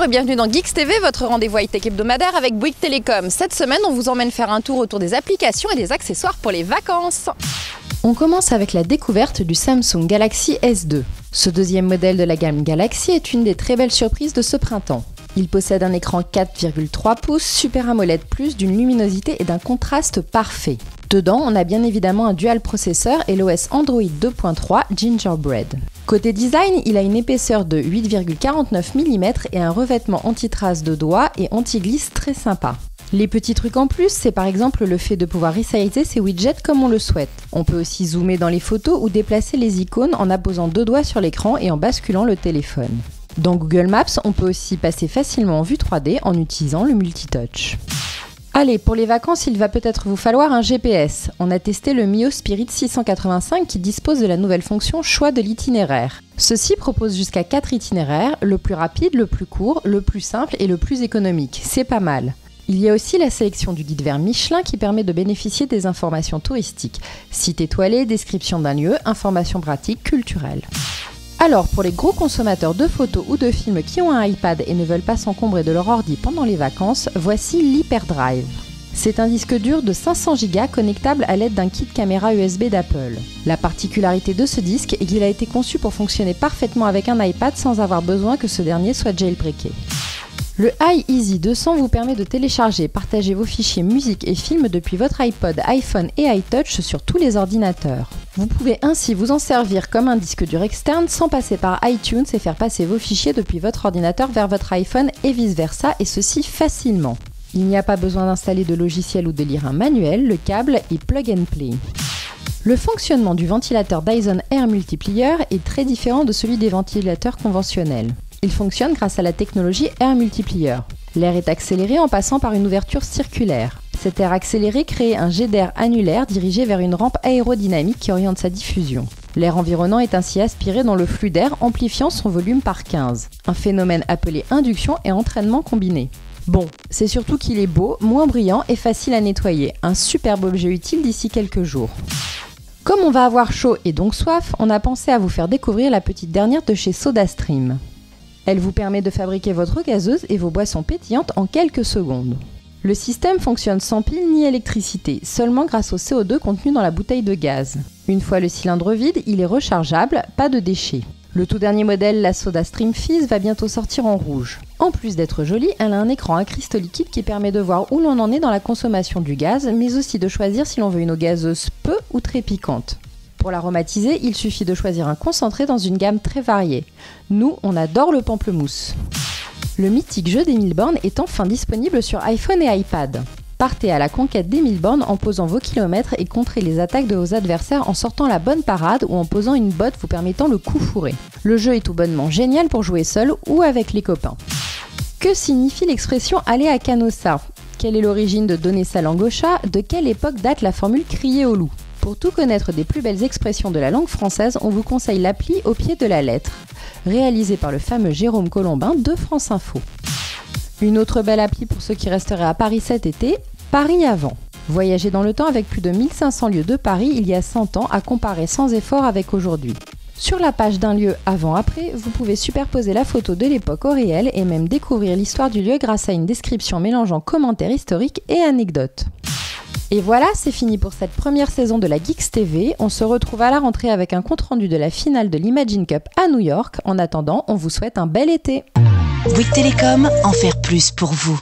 Bonjour et bienvenue dans Geeks TV, votre rendez-vous high-tech hebdomadaire avec Bouygues Télécom. Cette semaine, on vous emmène faire un tour autour des applications et des accessoires pour les vacances. On commence avec la découverte du Samsung Galaxy S2. Ce deuxième modèle de la gamme Galaxy est une des très belles surprises de ce printemps. Il possède un écran 4,3 pouces Super AMOLED+, d'une luminosité et d'un contraste parfait. Dedans, on a bien évidemment un dual processeur et l'OS Android 2.3 Gingerbread. Côté design, il a une épaisseur de 8,49 mm et un revêtement anti-trace de doigts et anti-glisse très sympa. Les petits trucs en plus, c'est par exemple le fait de pouvoir resizer ses widgets comme on le souhaite. On peut aussi zoomer dans les photos ou déplacer les icônes en apposant deux doigts sur l'écran et en basculant le téléphone. Dans Google Maps, on peut aussi passer facilement en vue 3D en utilisant le multitouch. Allez, pour les vacances, il va peut-être vous falloir un GPS. On a testé le Mio Spirit 685 qui dispose de la nouvelle fonction choix de l'itinéraire. Ceci propose jusqu'à 4 itinéraires, le plus rapide, le plus court, le plus simple et le plus économique. C'est pas mal. Il y a aussi la sélection du guide vert Michelin qui permet de bénéficier des informations touristiques. Sites étoilés, description d'un lieu, informations pratiques, culturelles. Alors, pour les gros consommateurs de photos ou de films qui ont un iPad et ne veulent pas s'encombrer de leur ordi pendant les vacances, voici l'HyperDrive. C'est un disque dur de 500 Go connectable à l'aide d'un kit caméra USB d'Apple. La particularité de ce disque est qu'il a été conçu pour fonctionner parfaitement avec un iPad sans avoir besoin que ce dernier soit jailbreaké. Le iEasy 200 vous permet de télécharger et partager vos fichiers musique et films depuis votre iPod, iPhone et iTouch sur tous les ordinateurs. Vous pouvez ainsi vous en servir comme un disque dur externe sans passer par iTunes et faire passer vos fichiers depuis votre ordinateur vers votre iPhone et vice-versa, et ceci facilement. Il n'y a pas besoin d'installer de logiciel ou de lire un manuel, le câble est plug and play. Le fonctionnement du ventilateur Dyson Air Multiplier est très différent de celui des ventilateurs conventionnels. Il fonctionne grâce à la technologie Air Multiplier. L'air est accéléré en passant par une ouverture circulaire. Cet air accéléré crée un jet d'air annulaire dirigé vers une rampe aérodynamique qui oriente sa diffusion. L'air environnant est ainsi aspiré dans le flux d'air, amplifiant son volume par 15. Un phénomène appelé induction et entraînement combiné. Bon, c'est surtout qu'il est beau, moins brillant et facile à nettoyer. Un superbe objet utile d'ici quelques jours. Comme on va avoir chaud et donc soif, on a pensé à vous faire découvrir la petite dernière de chez SodaStream. Elle vous permet de fabriquer votre eau gazeuse et vos boissons pétillantes en quelques secondes. Le système fonctionne sans pile ni électricité, seulement grâce au CO2 contenu dans la bouteille de gaz. Une fois le cylindre vide, il est rechargeable, pas de déchets. Le tout dernier modèle, la SodaStream Fizz, va bientôt sortir en rouge. En plus d'être jolie, elle a un écran à cristaux liquides qui permet de voir où l'on en est dans la consommation du gaz, mais aussi de choisir si l'on veut une eau gazeuse peu ou très piquante. Pour l'aromatiser, il suffit de choisir un concentré dans une gamme très variée. Nous, on adore le pamplemousse. Le mythique jeu des 1000 bornes est enfin disponible sur iPhone et iPad. Partez à la conquête des 1000 bornes en posant vos kilomètres et contrez les attaques de vos adversaires en sortant la bonne parade ou en posant une botte vous permettant le coup fourré. Le jeu est tout bonnement génial pour jouer seul ou avec les copains. Que signifie l'expression « aller à Canossa » ? Quelle est l'origine de « donner sa langue au chat » ? De quelle époque date la formule « crier au loup » ? Pour tout connaître des plus belles expressions de la langue française, on vous conseille l'appli Au pied de la lettre, réalisée par le fameux Jérôme Colombin de France Info. Une autre belle appli pour ceux qui resteraient à Paris cet été, Paris Avant. Voyager dans le temps avec plus de 1500 lieux de Paris il y a 100 ans à comparer sans effort avec aujourd'hui. Sur la page d'un lieu avant-après, vous pouvez superposer la photo de l'époque au réel et même découvrir l'histoire du lieu grâce à une description mélangeant commentaires historiques et anecdotes. Et voilà, c'est fini pour cette première saison de la Geeks TV. On se retrouve à la rentrée avec un compte-rendu de la finale de l'Imagine Cup à New York. En attendant, on vous souhaite un bel été. Bouygues Télécom, en faire plus pour vous.